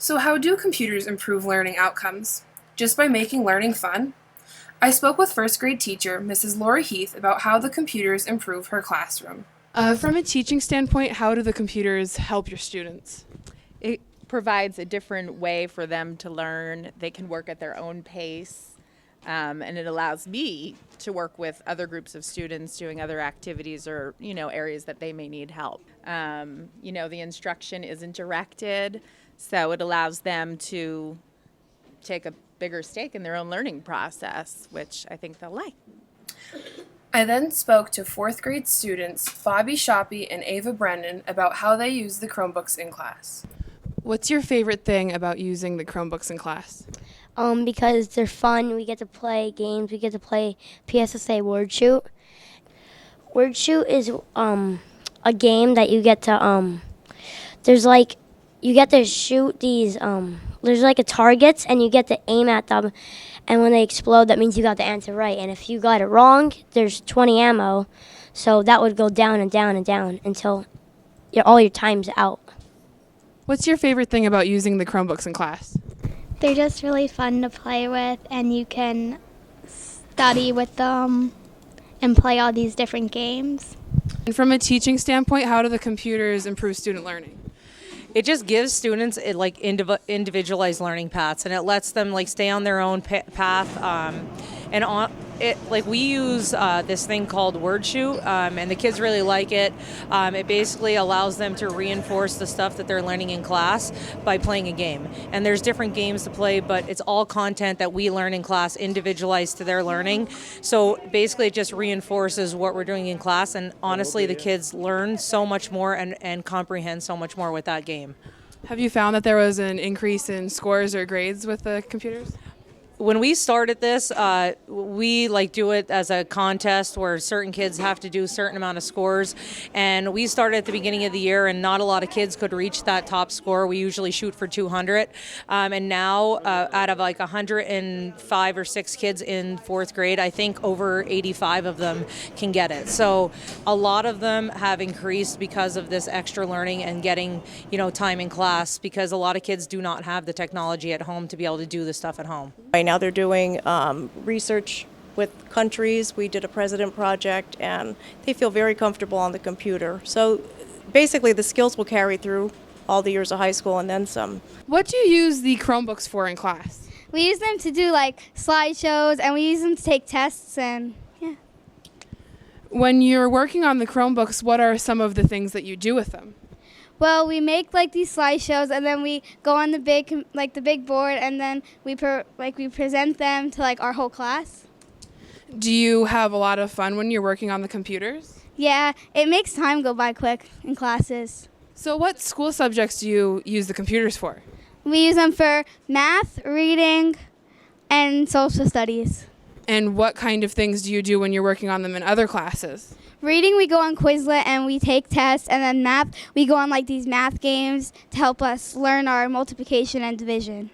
So how do computers improve learning outcomes? Just by making learning fun? I spoke with first grade teacher, Mrs. Laura Heath, about how the computers improve her classroom. From a teaching standpoint, how do the computers help your students? It provides a different way for them to learn. They can work at their own pace, and it allows me to work with other groups of students doing other activities or, areas that they may need help. The instruction isn't directed, so it allows them to take a bigger stake in their own learning process, which I think they'll like. I then spoke to fourth grade students Bobby Shoppi and Ava Brennan about how they use the Chromebooks in class. What's your favorite thing about using the Chromebooks in class? Because they're fun. We get to play games. We get to play PSSA Word Shoot. Word Shoot is a game that you get to you get to shoot these there's like a targets and you get to aim at them, and when they explode that means you got the answer right, and if you got it wrong there's 20 ammo, so that would go down and down and down until all your time's out. What's your favorite thing about using the Chromebooks in class? They're just really fun to play with, and you can study with them and play all these different games. And from a teaching standpoint, how do the computers improve student learning? It just gives students individualized learning paths, and it lets them stay on their own path. And on it, we use this thing called Word Shoot, and the kids really like it. It basically allows them to reinforce the stuff that they're learning in class by playing a game. And there's different games to play, but it's all content that we learn in class, individualized to their learning. So basically, it just reinforces what we're doing in class. And honestly, the kids learn so much more and comprehend so much more with that game. Have you found that there was an increase in scores or grades with the computers? When we started this, we do it as a contest where certain kids have to do a certain amount of scores. And we started at the beginning of the year, and not a lot of kids could reach that top score. We usually shoot for 200. And now, out of 105 or 6 kids in fourth grade, I think over 85 of them can get it. So a lot of them have increased because of this extra learning and getting, time in class, because a lot of kids do not have the technology at home to be able to do this stuff at home. Right now they're doing research with countries. We did a president project, and they feel very comfortable on the computer. So basically the skills will carry through all the years of high school and then some. What do you use the Chromebooks for in class? We use them to do slideshows, and we use them to take tests, and yeah. When you're working on the Chromebooks, what are some of the things that you do with them? Well, we make these slideshows, and then we go on the big board, and then we present them to our whole class. Do you have a lot of fun when you're working on the computers? Yeah, it makes time go by quick in classes. So what school subjects do you use the computers for? We use them for math, reading, and social studies. And what kind of things do you do when you're working on them in other classes? Reading, we go on Quizlet and we take tests, and then math, we go on these math games to help us learn our multiplication and division.